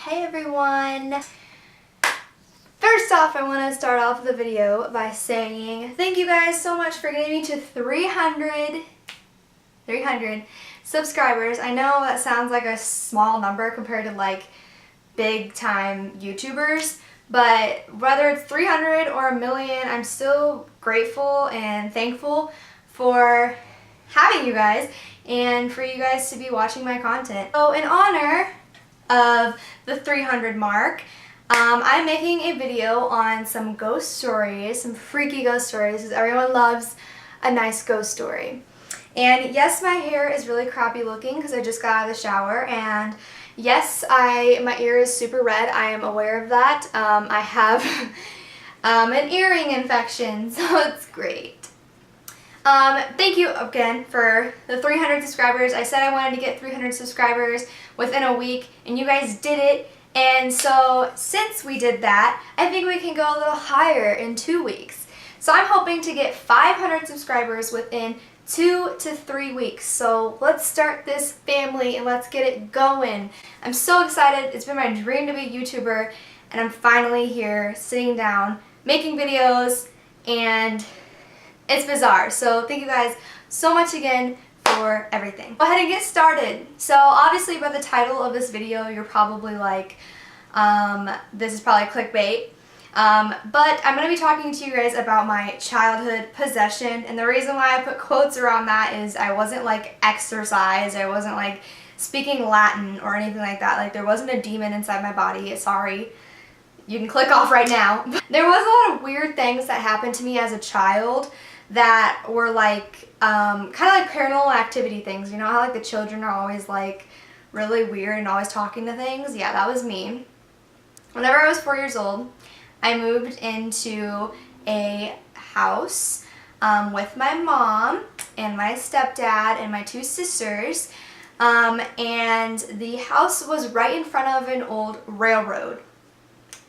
Hey everyone! First off, I want to start off the video by saying thank you guys so much for getting me to 300 subscribers. I know that sounds like a small number compared to like big time YouTubers, but whether it's 300 or a million, I'm still grateful and thankful for having you guys and for you guys to be watching my content. So in honor of the 300 mark, I'm making a video on some ghost stories, some freaky ghost stories, because everyone loves a nice ghost story. And yes, my hair is really crappy looking because I just got out of the shower, and yes, my ear is super red. I am aware of that. I have an earring infection, so it's great. Thank you again for the 300 subscribers. I said I wanted to get 300 subscribers within a week, and you guys did it. And so since we did that, I think we can go a little higher in 2 weeks. So I'm hoping to get 500 subscribers within 2 to 3 weeks. So let's start this family and let's get it going. I'm so excited. It's been my dream to be a YouTuber, and I'm finally here sitting down making videos, and it's bizarre. So thank you guys so much again for everything. Go ahead and get started. So obviously by the title of this video, you're probably like, this is probably clickbait. But I'm going to be talking to you guys about my childhood possession, and the reason why I put quotes around that is I wasn't like exorcised, I wasn't like speaking Latin or anything like that. Like there wasn't a demon inside my body. Sorry. You can click off right now. There was a lot of weird things that happened to me as a child that were like kind of like paranormal activity things. You know how like the children are always like really weird and always talking to things? Yeah, that was me. Whenever I was 4 years old, I moved into a house with my mom and my stepdad and my 2 sisters, and the house was right in front of an old railroad.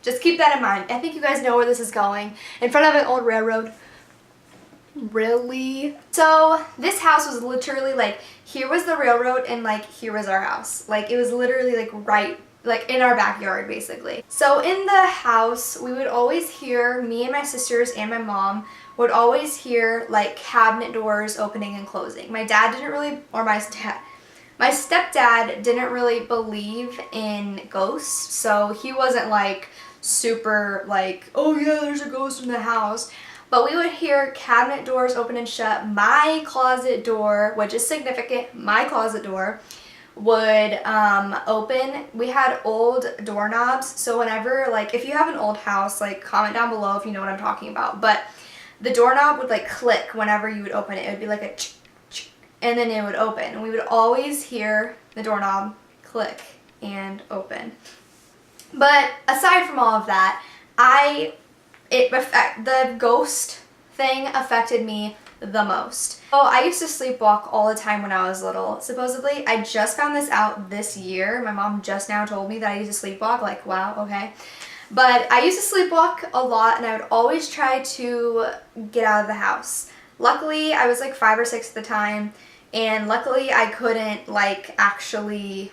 Just keep that in mind. I think you guys know where this is going. In front of an old railroad. Really? So this house was literally like, here was the railroad and like here was our house. Like it was literally like right like in our backyard basically. So in the house we would always hear, me and my sisters and my mom would always hear like cabinet doors opening and closing. My dad didn't really, or my stepdad didn't really believe in ghosts, so he wasn't like super like, oh yeah, there's a ghost in the house. But we would hear cabinet doors open and shut. My closet door, which is significant, my closet door would open. We had old doorknobs, so whenever, like, if you have an old house, like, comment down below if you know what I'm talking about. But the doorknob would, like, click whenever you would open it. It would be like a ch-ch, and then it would open. And we would always hear the doorknob click and open. But aside from all of that, the ghost thing affected me the most. Oh, I used to sleepwalk all the time when I was little. Supposedly, I just found this out this year. My mom just now told me that I used to sleepwalk. Like, wow, okay. But I used to sleepwalk a lot, and I would always try to get out of the house. Luckily, I was like 5 or 6 at the time, and luckily I couldn't like actually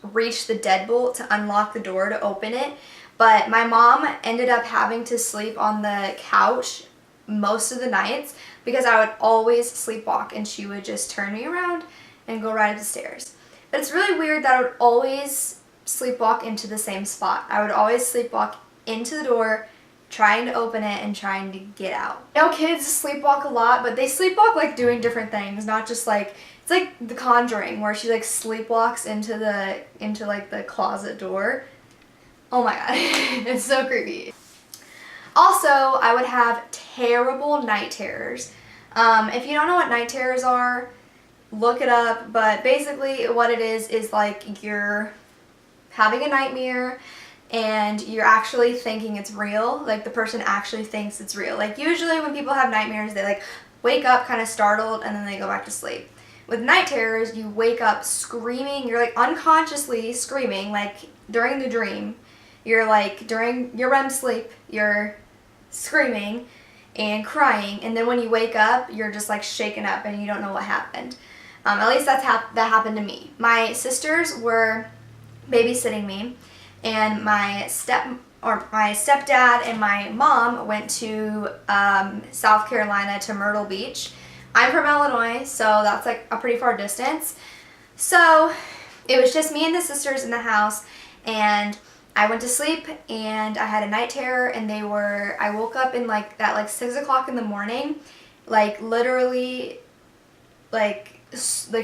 reach the deadbolt to unlock the door to open it. But my mom ended up having to sleep on the couch most of the nights because I would always sleepwalk, and she would just turn me around and go right up the stairs. But it's really weird that I would always sleepwalk into the same spot. I would always sleepwalk into the door, trying to open it and trying to get out. I know kids sleepwalk a lot, but they sleepwalk like doing different things, not just like, it's like The Conjuring where she like sleepwalks into like the closet door. Oh my god, it's so creepy. Also, I would have terrible night terrors. If you don't know what night terrors are, look it up, but basically what it is like you're having a nightmare and you're actually thinking it's real. Like the person actually thinks it's real. Like usually when people have nightmares, they like wake up kind of startled and then they go back to sleep. With night terrors, you wake up screaming, you're like unconsciously screaming, like during the dream. You're like, during your REM sleep, you're screaming and crying, and then when you wake up, you're just like shaken up and you don't know what happened. At least that happened to me. My sisters were babysitting me, and my stepdad and my mom went to South Carolina to Myrtle Beach. I'm from Illinois, so that's like a pretty far distance. So it was just me and the sisters in the house, and I went to sleep and I had a night terror, and I woke up in like at like 6 o'clock in the morning, like literally like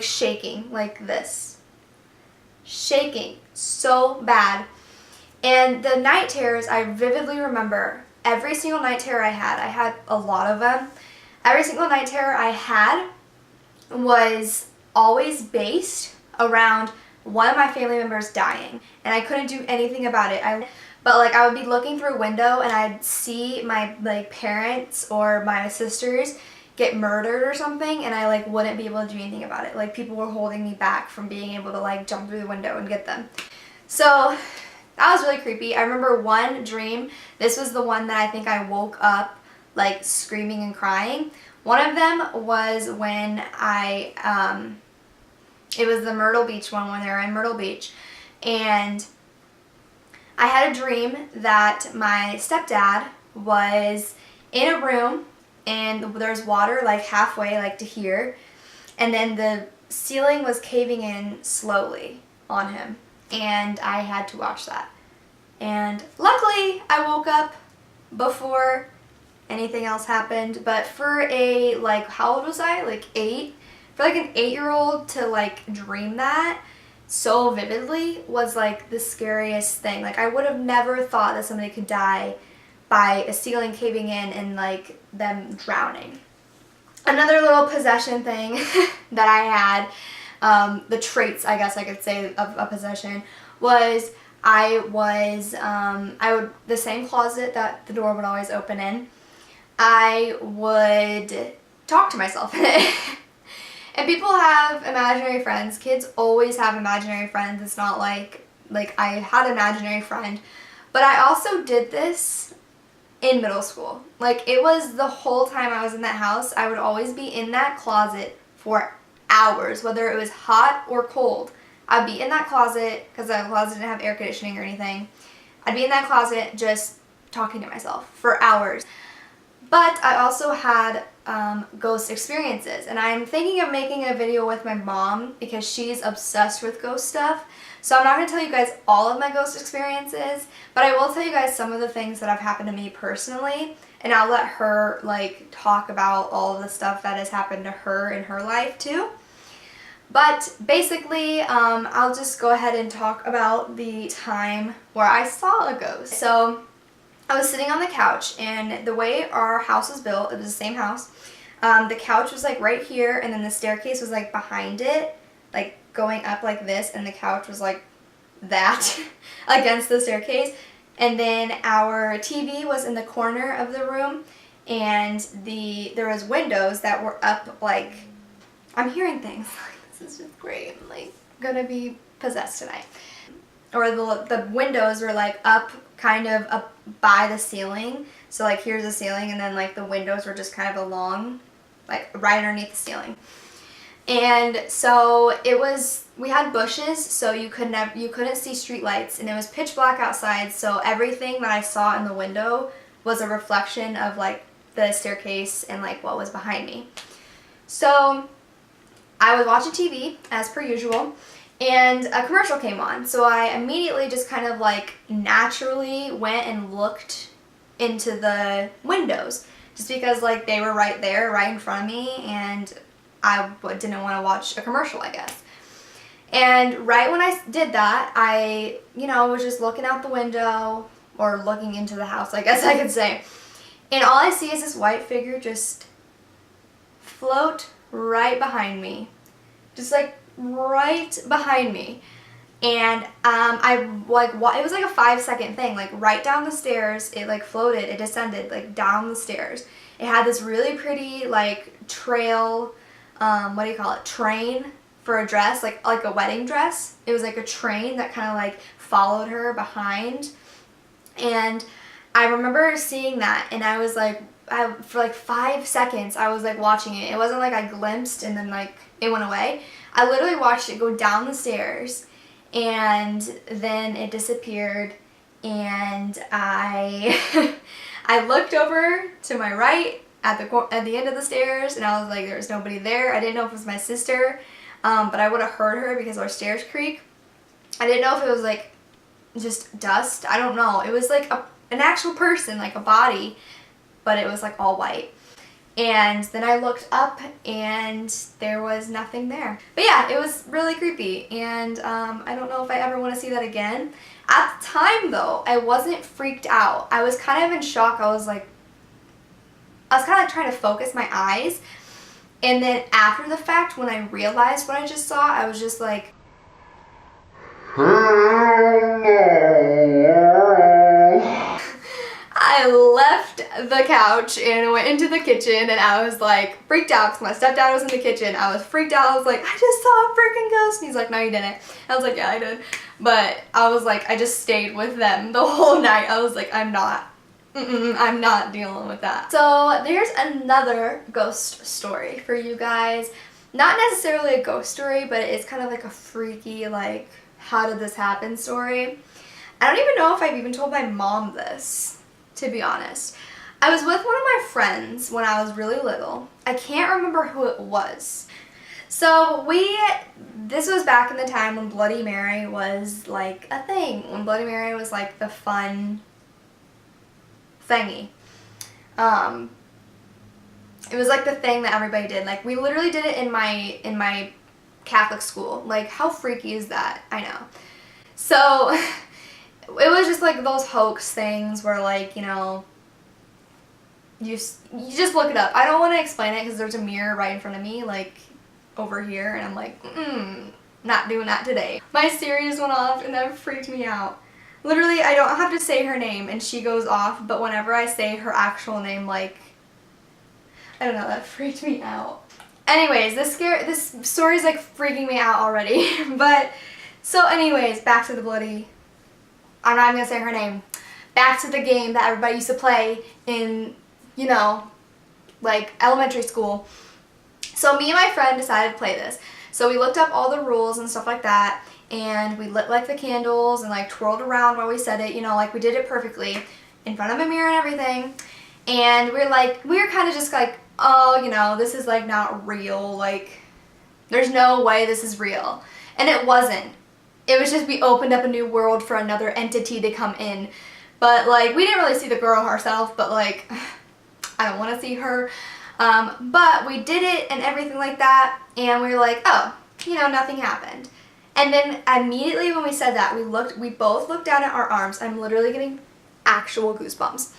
shaking like this. Shaking so bad. And the night terrors, I vividly remember every single night terror I had a lot of them. Every single night terror I had was always based around one of my family members dying, and I couldn't do anything about it. But like I would be looking through a window and I'd see my like parents or my sisters get murdered or something, and I like wouldn't be able to do anything about it. Like people were holding me back from being able to like jump through the window and get them. So that was really creepy. I remember one dream. This was the one that I think I woke up like screaming and crying. One of them was when it was the Myrtle Beach one, when they were in Myrtle Beach, and I had a dream that my stepdad was in a room and there's water like halfway, like to here, and then the ceiling was caving in slowly on him, and I had to watch that. And luckily I woke up before anything else happened, but for a, like, how old was I? Like 8? For like an 8-year-old to like dream that so vividly was like the scariest thing. Like I would have never thought that somebody could die by a ceiling caving in and like them drowning. Another little possession thing that I had, the traits I guess I could say of a possession, was the same closet that the door would always open in, I would talk to myself in it. And people have imaginary friends. Kids always have imaginary friends. It's not like I had an imaginary friend. But I also did this in middle school. Like it was the whole time I was in that house, I would always be in that closet for hours, whether it was hot or cold. I'd be in that closet, because the closet didn't have air conditioning or anything. I'd be in that closet just talking to myself for hours. But I also had ghost experiences, and I'm thinking of making a video with my mom because she's obsessed with ghost stuff. So I'm not going to tell you guys all of my ghost experiences, but I will tell you guys some of the things that have happened to me personally, and I'll let her like talk about all of the stuff that has happened to her in her life too. But basically, I'll just go ahead and talk about the time where I saw a ghost. So I was sitting on the couch, and the way our house was built, it was the same house. The couch was like right here, and then the staircase was like behind it, like going up like this, and the couch was like that against the staircase. And then our TV was in the corner of the room, and there was windows that were up like, I'm hearing things. This is just great. I'm like gonna be possessed tonight. Or the windows were like up, kind of up by the ceiling. So like here's the ceiling, and then like the windows were just kind of along, like right underneath the ceiling. And so we had bushes, so you couldn't see street lights, and it was pitch black outside, so everything that I saw in the window was a reflection of like the staircase and like what was behind me. So I was watching TV as per usual, and a commercial came on. So I immediately just kind of like naturally went and looked into the windows, just because like they were right there, right in front of me, and I didn't want to watch a commercial, I guess. And right when I did that, I, was just looking out the window, or looking into the house, I guess I could say. And all I see is this white figure just float right behind me. Just like right behind me. And it was like a 5-second thing, like right down the stairs, it like floated, it descended like down the stairs. It had this really pretty like trail, train for a dress, like a wedding dress. It was like a train that kind of like followed her behind. And I remember seeing that, and I was like, for like 5 seconds I was like watching it. It wasn't like I glimpsed and then like it went away. I literally watched it go down the stairs, and then it disappeared, and I I looked over to my right at the end of the stairs, and I was like, there's nobody there. I didn't know if it was my sister, but I would have heard her because our stairs creak. I didn't know if it was like just dust. I don't know. It was like an actual person, like a body, but it was like all white. And then I looked up and there was nothing there. But yeah, it was really creepy, and I don't know if I ever want to see that again. At the time though, I wasn't freaked out. I was kind of in shock. I was kind of trying to focus my eyes. And then after the fact, when I realized what I just saw, I was just like, I left the couch and went into the kitchen, and I was like freaked out because my stepdad was in the kitchen. I was freaked out. I was like, I just saw a freaking ghost. And he's like, no, you didn't. I was like, yeah, I did. But I was like, I just stayed with them the whole night. I was like, I'm not dealing with that. So there's another ghost story for you guys. Not necessarily a ghost story, but it's kind of like a freaky, like, how did this happen story. I don't even know if I've even told my mom this, to be honest. I was with one of my friends when I was really little. I can't remember who it was. So this was back in the time when Bloody Mary was like a thing. When Bloody Mary was like the fun thingy. It was like the thing that everybody did. Like, we literally did it in my Catholic school. Like, how freaky is that? I know. So it was just like those hoax things where, like, you know, you just look it up. I don't want to explain it because there's a mirror right in front of me, like over here, and I'm like, not doing that today. My Siri just went off and that freaked me out. Literally, I don't have to say her name and she goes off, but whenever I say her actual name, like, I don't know, that freaked me out. Anyways, this story's like freaking me out already. But, so anyways, back to the bloody, I'm not even gonna say her name. Back to the game that everybody used to play in, you know, like elementary school. So me and my friend decided to play this. So we looked up all the rules and stuff like that, and we lit like the candles and like twirled around while we said it, you know, like we did it perfectly in front of a mirror and everything. And we were kind of just like, oh, you know, this is like not real, like there's no way this is real. And it wasn't. It was just we opened up a new world for another entity to come in. But like, we didn't really see the girl herself, but like, I don't want to see her. But we did it and everything like that, and we were like, oh, you know, nothing happened. And then immediately when we said that, we both looked down at our arms. I'm literally getting actual goosebumps.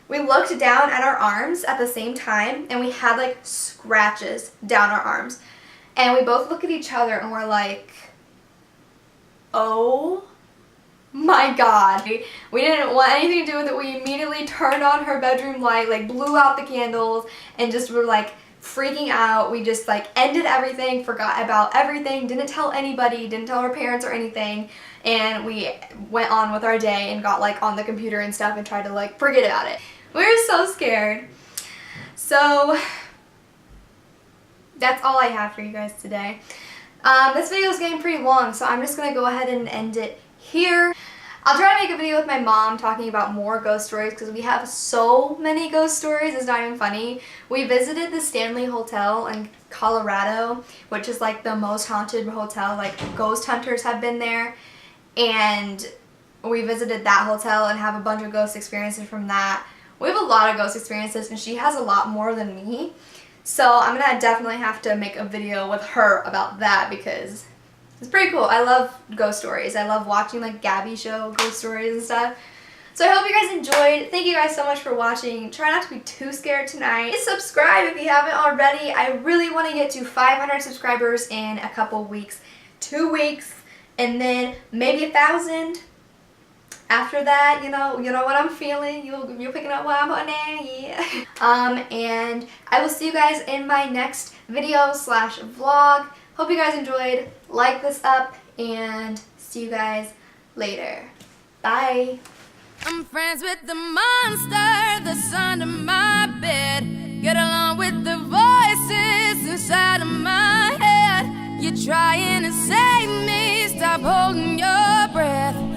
We looked down at our arms at the same time, and we had like scratches down our arms. And we both look at each other and we're like, oh my God. We didn't want anything to do with it. We immediately turned on her bedroom light, like blew out the candles, and just were like freaking out. We just like ended everything, forgot about everything, didn't tell anybody, didn't tell our parents or anything, and we went on with our day and got like on the computer and stuff and tried to like forget about it. We were so scared. So that's all I have for you guys today. This video is getting pretty long, so I'm just gonna go ahead and end it here. I'll try to make a video with my mom talking about more ghost stories because we have so many ghost stories, it's not even funny. We visited the Stanley Hotel in Colorado, which is like the most haunted hotel, like ghost hunters have been there, and we visited that hotel and have a bunch of ghost experiences from that. We have a lot of ghost experiences and she has a lot more than me, so I'm gonna definitely have to make a video with her about that because it's pretty cool. I love ghost stories. I love watching like Gabby show ghost stories and stuff. So I hope you guys enjoyed. Thank you guys so much for watching. Try not to be too scared tonight. Please subscribe if you haven't already. I really want to get to 500 subscribers in a couple weeks. 2 weeks, and then maybe 1,000. After that, you know what I'm feeling. You're picking up what I'm on there, yeah. And I will see you guys in my next video / vlog. Hope you guys enjoyed. Like this up, and see you guys later. Bye. I'm friends with the monster that's under my bed. Get along with the voices inside of my head. You're trying to save me. Stop holding your breath.